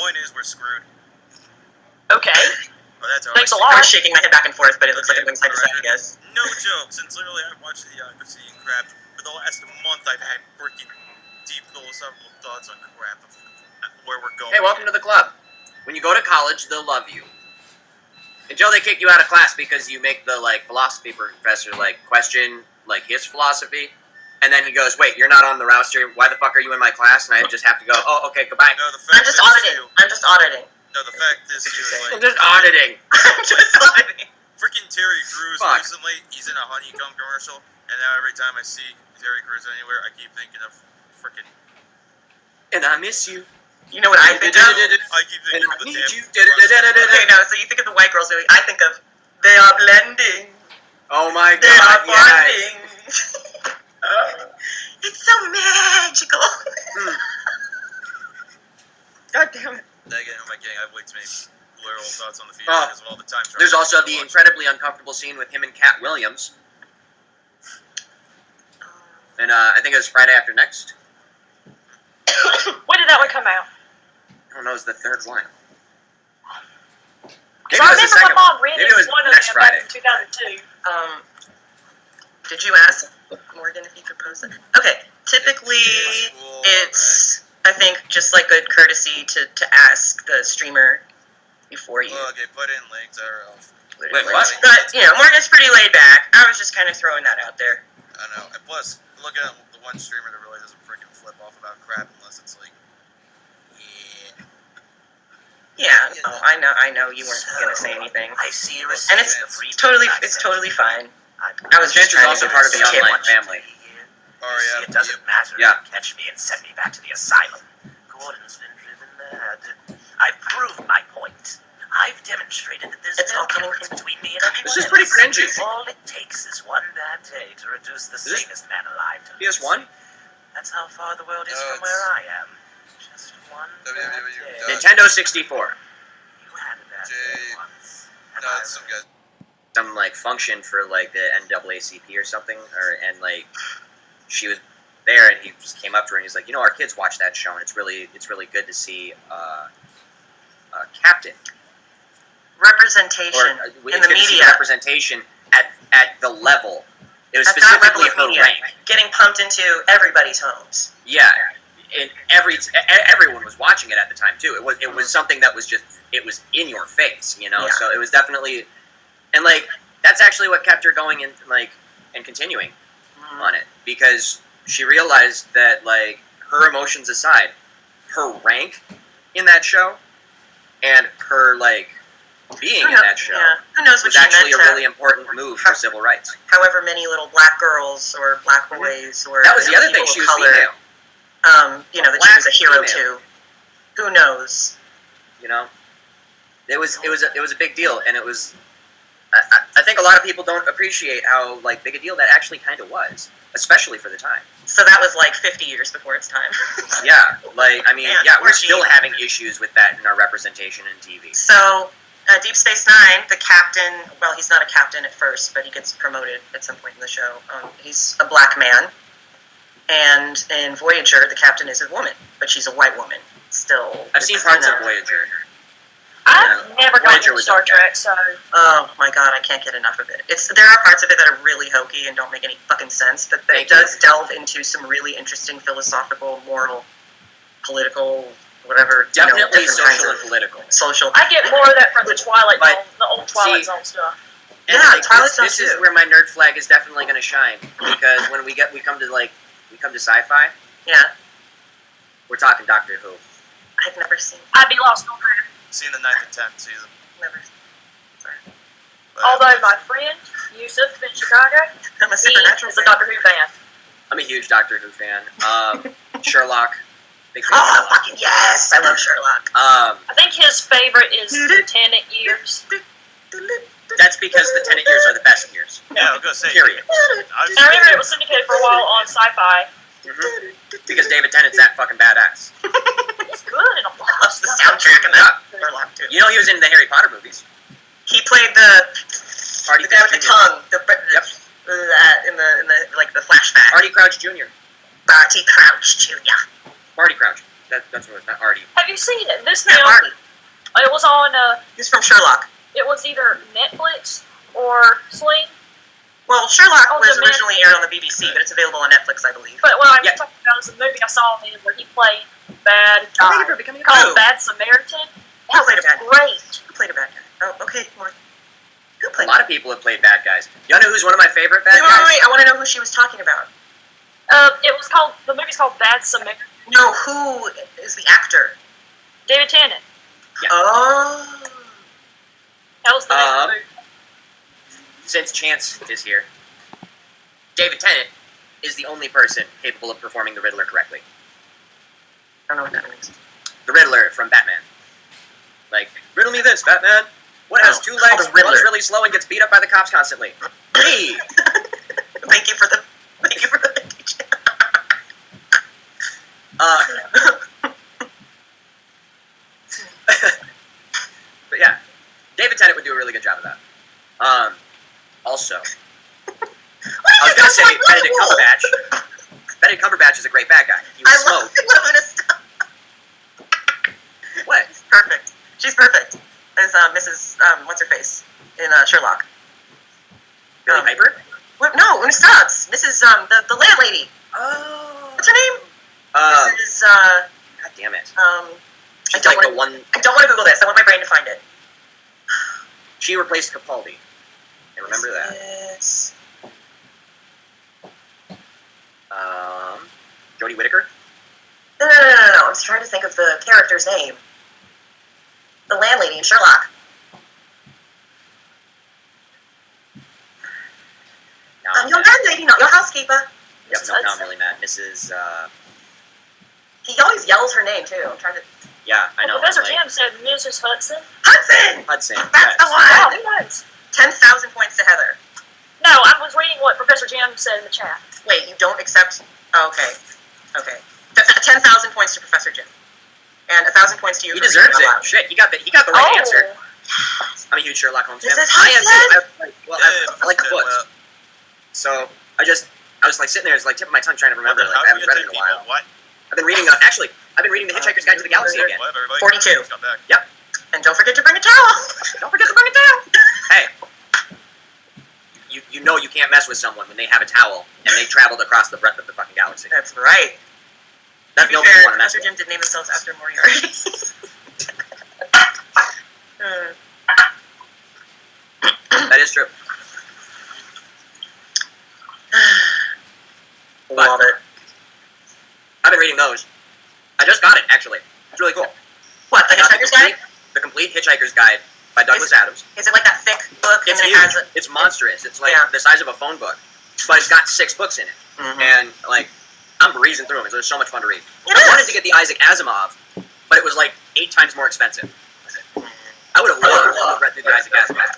point is, we're screwed. Okay. Well, that's Thanks a lot. I was shaking my head back and forth, but it looks like I'm going side to side, I guess. No joke. Since literally I've watched Idiocracy and crap for the last month, I've had freaking deep philosophical thoughts on crap of where we're going. Hey, welcome to the club. When you go to college, they'll love you. Until they kick you out of class because you make the, like, philosophy professor, like, question, like, his philosophy. And then he goes, wait, you're not on the roster. Why the fuck are you in my class? And I just have to go, oh, okay, goodbye. No, the fact I'm just auditing. No, the fact is, I'm just auditing. I'm just auditing. Freaking Terry Crews recently, he's in a honeycomb commercial, and now every time I see Terry Crews anywhere, I keep thinking of freaking... And I miss you. You know what I think of? I keep thinking of the damn... Okay, no, so you think of the white girls movie. I think of, they are blending. Oh my They are god, yes. bonding. It's so magical. God damn it. Again, am I kidding? I have way too many blurry old thoughts on the future Oh, because of all the time travel. there's also the incredibly uncomfortable scene with him and Cat Williams. And I think it was Friday After Next. When did that one come out? I don't know, it was the third one. Because I remember my mom rented Maybe it was one of next them back Friday. in 2002. Did you ask Morgan if he could post it? Okay, typically it's, I think, just like good courtesy to ask the streamer before you. Well, okay, put in links or else. Wait, what? But, you know, Morgan's pretty laid back. I was just kind of throwing that out there. I know. And plus, look at the one streamer that really doesn't freaking flip off about crap unless it's like, Yeah, oh, I know you weren't gonna say anything. I see you And it's totally fine. I was just Chance is trying also to part of the tip. online family. yeah. It doesn't matter. Yeah. Catch me and send me back to the asylum. Gordon's been driven mad. I've proved my point. I've demonstrated that there's It's no all coming difference from- between me and anyone This is pretty else. cringy. All it takes is one bad day to reduce the this sanest man alive to PS1? That's how far the world is No, from where I am. Just one bad day. Nintendo 64. You had a bad Jay- day once. No, it's some guys. Some like function for like the NAACP or something, and like she was there, and he just came up to her and he's like, you know, our kids watch that show, and it's really good to see Captain Representation in the media. Representation at the level. It was At that level specifically of her media, rank. getting pumped into everybody's homes. Yeah, and everyone was watching it at the time too. It was something that was just in your face, you know. Yeah. So it was definitely, and like that's actually what kept her going and continuing on it, because she realized that like her emotions aside, her rank in that show and her like being in that show Who knows what was she actually meant a to really important move for civil rights. however many little black girls or black boys or That was the other thing. people She of was color, female. you know, that Black she was a hero female. to. Who knows? You know, it was a big deal, and it was. I think a lot of people don't appreciate how like big a deal that actually kind of was, especially for the time. So that was like 50 years before its time. Yeah, like I mean, Man, yeah, we're 14. still having issues with that in our representation in TV. So, Deep Space Nine, the captain, well, he's not a captain at first, but he gets promoted at some point in the show. He's a black man. And in Voyager, the captain is a woman, but she's a white woman. Still. I've seen parts of Voyager. I've never gotten Voyager into was Star okay. Trek, so... Oh my god, I can't get enough of it. There are parts of it that are really hokey and don't make any fucking sense, but it does delve into some really interesting philosophical, moral, political, whatever. Definitely different social kinds and of political. Social. I get more of that from the Twilight But, Zone, the old Twilight see, Zone stuff. And Yeah, like, Twilight Zone this is too. where my nerd flag is definitely going to shine, because when we come to sci-fi, Yeah, we're talking Doctor Who. I've never seen. I'd be lost on that. Seen the 9th and 10th season. Never. Sorry. But, Although my friend, Yusuf in Chicago, I'm a he supernatural is a fan. Doctor Who fan. I'm a huge Doctor Who fan. Sherlock, big fan. Oh, fucking yes! I love Sherlock. I think his favorite is the Tennant years. That's because the Tennant years are the best years. yeah, I was gonna say. Period. I And I remember it was syndicated for a while on Sci-Fi. Because David Tennant's that fucking badass. It's good in a lot of What's the stuff. soundtrack of that? Sherlock too. You know he was in the Harry Potter movies. He played the Barty guy with the Crouch Jr. tongue. Yep. In the like the flashback. Barty Crouch Jr. Barty Crouch Jr. Barty Crouch. That's what it's not Artie. Have you seen it? This Yeah, now? Marty. It was on. He's from Sherlock. It was either Netflix or Sling. Well, Sherlock Oh, was the man- originally aired on the BBC, but it's available on Netflix, I believe. But what I'm Yeah. talking about is a movie I saw of him where he played bad Thank you guy for becoming a called Who? Bad Samaritan. Who That played a was bad guy? great. Who played a bad guy? Oh, okay, Morgan. Who A played? lot of people have played bad guys. You know who's one of my favorite bad Wait, guys? I want to know who she was talking about. It was called. The movie's called Bad Samaritan. No, who is the actor? David Tennant. Yeah. Oh. That was the name of the movie. Since Chance is here, David Tennant is the only person capable of performing the Riddler correctly. I don't know what that means. The Riddler from Batman. Like, riddle me this, Batman. What has Oh, two oh, legs, the Riddler. runs really slow, and gets beat up by the cops constantly? Me! Thank you for the vacation. But yeah, David Tennant would do a really good job of that. Also, I was gonna say Benedict Cumberbatch. Benedict Cumberbatch is a great bad guy. He was I love smoked. it when I'm gonna stop. What? She's perfect. She's perfect. As Mrs. What's her face in Sherlock. Billy Piper? What? No, when it stops, Mrs. The landlady. Oh. What's her name? Mrs. God damn it. She's don't like wanna- the one. I don't want to Google this. I want my brain to find it. She replaced Capaldi. I remember that. Yes. Jodie Whittaker? No. I was trying to think of the character's name. The landlady in Sherlock. No, I'm your landlady, not your housekeeper. Yep, no, now I'm really mad. Mrs. He always yells her name too. I'm trying to. Yeah, I know. Professor like, Jim said Mrs. Hudson. Hudson. Hudson. That's the Wow, one. he knows. 10,000 points to Heather. No, I was reading what Professor Jim said in the chat. Wait, you don't accept? Oh, okay. 10,000 points to Professor Jim, and 1,000 points to you. He for deserves reading out it. loud. Shit, he got the right answer. Oh, I'm a huge Sherlock Holmes fan. This is I am Hudson. too. I like the books. So I was like sitting there, just like tipping my tongue trying to remember. Like I haven't read it in a while. What? I've been reading. Actually, I've been reading The Hitchhiker's Guide to the Galaxy again. 42. Come back. And don't forget to bring a towel. Don't forget to bring it down. Hey, you know you can't mess with someone when they have a towel and they traveled across the breadth of the fucking galaxy. That's right. That's To be nobody fair, you want to mess Professor with. Jim did name himself after Moriarty. That is true. Love it. I've been reading those. I just got it actually. It's really cool. What, the I got Hitchhiker's Guide? The Complete Hitchhiker's Guide by Douglas Adams. Is it like that thick book? It's and huge. then it has a... It's monstrous. It's like Yeah. the size of a phone book, but it's got 6 books in it. Mhm. And like I'm breezing through them. They're so much fun to read. It I is. wanted to get the Isaac Asimov, but it was like 8 times more expensive. I would have loved to have read through the Isaac Asimov.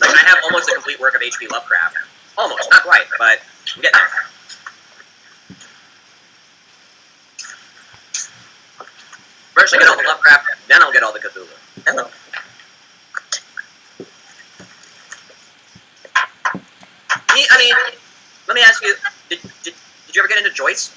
Like I have almost a complete work of H.P. Lovecraft. Almost, not quite, but I'm getting there. First I get all the Lovecraft, then I'll get all the Cthulhu. Hello. I mean, let me ask you, did you ever get into Joyce?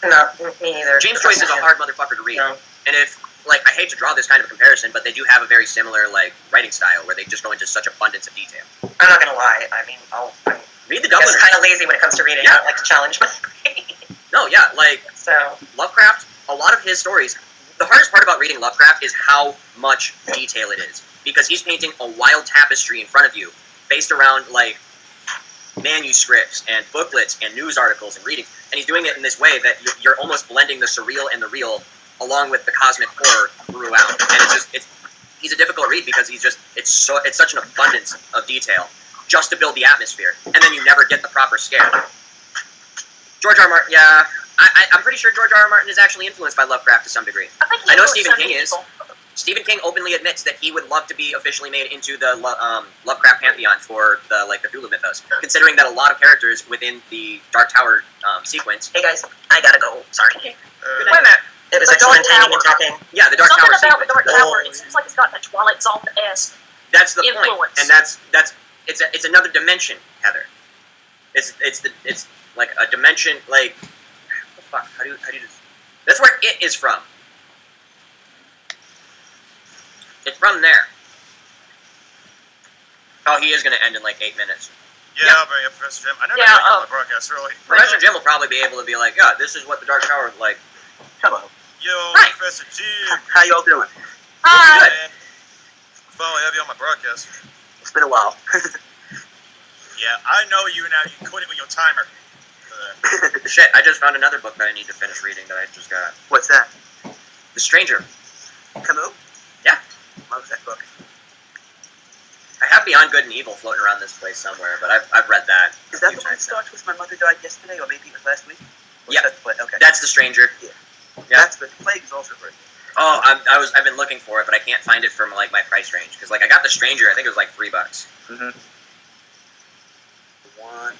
No, me neither. James Joyce is a hard motherfucker to read. No. And if, like, I hate to draw this kind of comparison, but they do have a very similar, like, writing style where they just go into such abundance of detail. I'm not gonna lie. I mean, I'm Read the just Dubliners. kind of lazy when it comes to reading. Yeah. I don't like to challenge my brain. No, yeah, like, So, Lovecraft, a lot of his stories, the hardest part about reading Lovecraft is how much detail it is. Because he's painting a wild tapestry in front of you based around, like, manuscripts and booklets and news articles and readings. And he's doing it in this way that you're almost blending the surreal and the real along with the cosmic horror throughout. And he's a difficult read because it's such an abundance of detail just to build the atmosphere. And then you never get the proper scare. George R. R. Martin, yeah. I'm pretty sure George R. R. Martin is actually influenced by Lovecraft to some degree. I think he I know influenced Stephen so King many is. people. Stephen King openly admits that he would love to be officially made into the Lovecraft pantheon for the Cthulhu mythos, considering that a lot of characters within the Dark Tower sequence. hey guys, I gotta go. Sorry. Okay. Good Wait a minute. It was The excellent Dark hanging and Tower. talking. Yeah, the Dark Something Tower about the sequence. Dark Tower. It seems like it's got a Twilight Zone-esque. That's the point, influence. and it's another dimension, Heather. It's like a dimension like what the fuck? How do you just That's where it is from. It's from there. Oh, he is going to end in like 8 minutes. Yeah, but yeah, Professor Jim. I never Yeah, got my broadcast, really. Professor Jim will probably be able to be like, yeah, this is what the Dark Tower is like. Hello. Yo, Hi. Professor Jim. How y'all doing? Hi. Good. Man. Finally have you on my broadcast. It's been a while. Yeah, I know you now. You quit it with your timer. Shit, I just found another book that I need to finish reading that I just got. What's that? The Stranger. Camus? Yeah. Love that book. I have Beyond Good and Evil floating around this place somewhere, but I've read that. Is a that few the one that times now. starts with my mother died yesterday, or maybe it was last week? Or Yeah. is that the play? Okay. That's The Stranger. Yeah. That's the plague is also great. Oh, I've been looking for it, but I can't find it from like my price range because like I got The Stranger. I think it was like $3. Mm-hmm. 1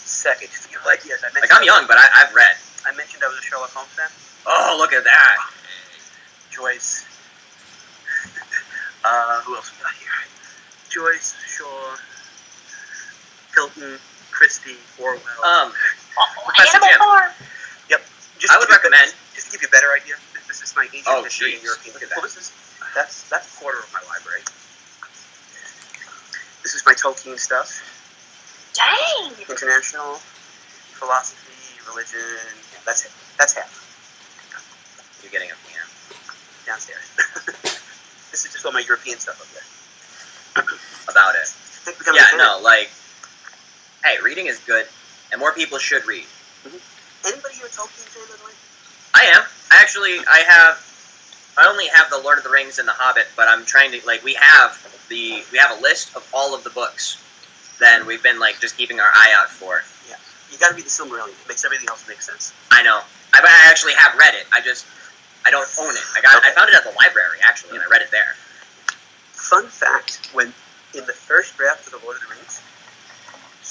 second. Just to give ideas. Like I'm young, but I've read. I mentioned I was a Sherlock Holmes fan. Oh, look at that. Joyce. Who else we got here? Joyce, Shaw, Hilton, Christie, Orwell. Professor Animal Jim. Farm. Just I to would give you- recommend. Just to give you a better idea, this is my ancient Oh, history jeez. and European. Look at that. Well, that's a quarter of my library. This is my Tolkien stuff. Dang. International, philosophy, religion. Yeah, that's it. That's half. You're getting up here. Downstairs. This is just all my European stuff up there. About it. Becoming Yeah, a fan. no, like, hey, reading is good, and more people should read. Anybody here a Tolkien fan, by the way? I am. I only have the Lord of the Rings and the Hobbit, but I'm trying to like we have a list of all of the books that we've been like just keeping our eye out for. Yeah. You gotta read the Silmarillion. It makes everything else make sense. I know. I actually have read it. I don't own it. I found it at the library actually, and I read it there. Fun fact, when in the first draft of the Lord of the Rings,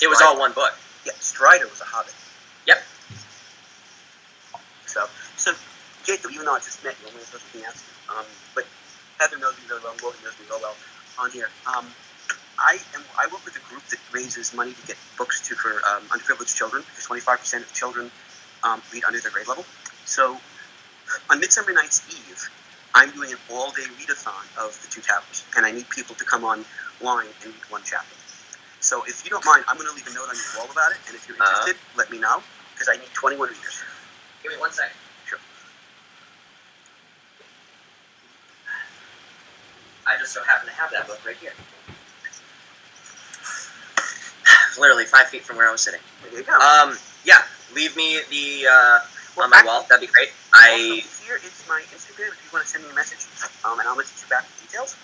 It was all one book. Yeah, Strider was a hobbit. Yep. So Jacob, even though I just met you, I'm going to throw something else. But Heather knows me really well, Morgan knows me real well on here. I work with a group that raises money to get books for underprivileged children, because 25% of children read under their grade level. So on Midsummer Night's Eve, I'm doing an all-day readathon of The Two Towers, and I need people to come online and read one chapter. So if you don't mind, I'm going to leave a note on your wall about it, and if you're interested, let me know, because I need 21 readers. Give me 1 second. Sure. I just so happen to have that book right here. Literally 5 feet from where I was sitting. There you go. Yeah. Leave me the on my wall. That'd be great. Here is my Instagram if you want to send me a message, and I'll message you back the details.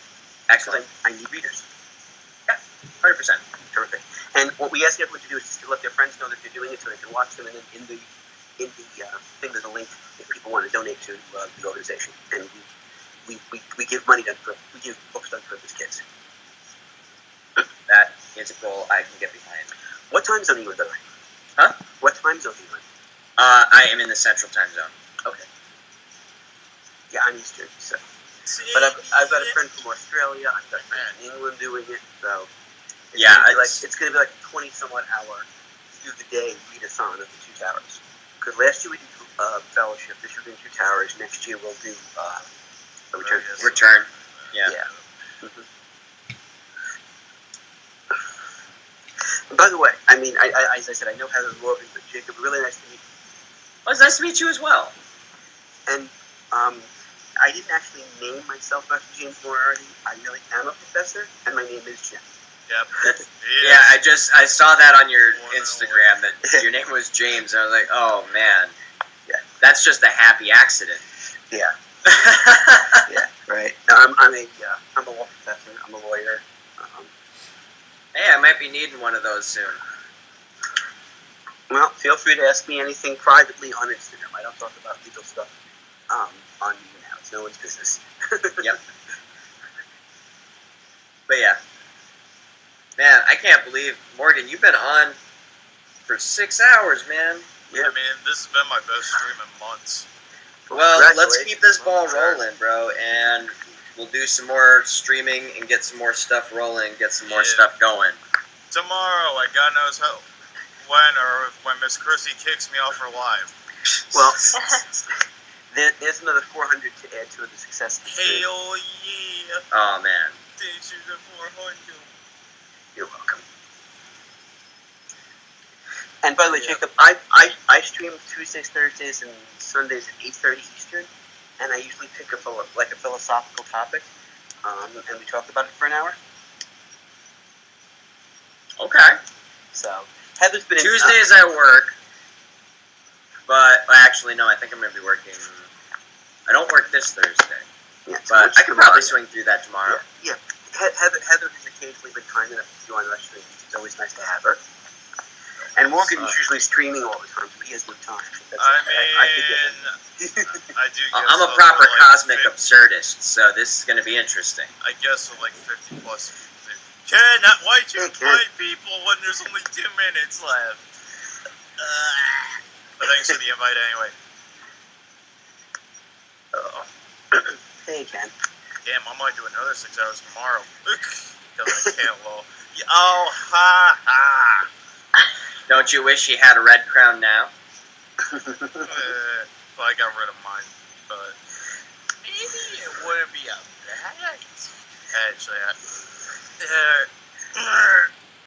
Excellent. I need readers. Yeah, 100%. Terrific. And what we ask everyone to do is just to let their friends know that they're doing it, so they can watch them. And then in the thing, there's a link if people want to donate to the organization, and we give money we give books to underprivileged kids. That is a goal I can get behind. What time zone are you in, by the way? Huh? What time zone are you in? I am in the Central Time Zone. Okay. Yeah, I'm Eastern, so. But I've got a friend from Australia. I've got a friend in England doing it, so. It's going to be like a 20-somewhat hour through the day readathon of the Two Towers. Because last year we did Fellowship. This year we're doing Two Towers. Next year we'll do a Return. Return. Yeah. Mm-hmm. And by the way, I mean, as I said, I know Heather Morgan, but Jacob, really nice to meet you. Well, it's nice to meet you as well. And I didn't actually name myself Dr. James Moriarty. I really am a professor, and my name is Jim. Yep. Yeah, I saw that on your Instagram that your name was James, and I was like, oh man, yeah, that's just a happy accident. Yeah. Yeah. Right. No, I'm a law professor. I'm a lawyer. Hey, I might be needing one of those soon. Well, feel free to ask me anything privately on Instagram. I don't talk about legal stuff on YouNow. It's no one's business. Yep. But yeah. Man, I can't believe, Morgan, you've been on for 6 hours, man. Yeah, I mean, this has been my best stream in months. Well, let's keep this ball rolling, bro, and we'll do some more streaming and get some more stuff rolling, get some more stuff going. Tomorrow, like God knows when Miss Chrissy kicks me off her live. Well, there's another 400 to add to the success of the stream. Hell yeah! Oh man. Thanks for the 400. You're welcome. And by the way, Yeah. Jacob, I stream Tuesdays, Thursdays, and Sundays at 8:30 Eastern, and I usually pick up a philosophical topic, and we talk about it for an hour. Okay. So Heather's been Tuesdays I work, but actually no, I think I'm gonna be working. I don't work this Thursday, yeah, so but which I could tomorrow, probably yeah. swing through that tomorrow. Yeah. Heather has occasionally been kind enough to join our streams. It's always nice to have her. And Morgan is usually streaming all the time, so he has no time. That's I okay. I could get him. I do. Guess I'm a those proper are like cosmic 50 absurdist, so this is gonna be interesting. I guess with like 50 plus people. Ken, why'd you fight people when there's only 2 minutes left? But thanks for the invite anyway. Oh. Hey, Ken. Damn, I might do another 6 hours tomorrow. Because I can't lol. Oh, ha, ha. Don't you wish you had a red crown now? Well, I got rid of mine. But maybe it wouldn't be a bad idea. Actually,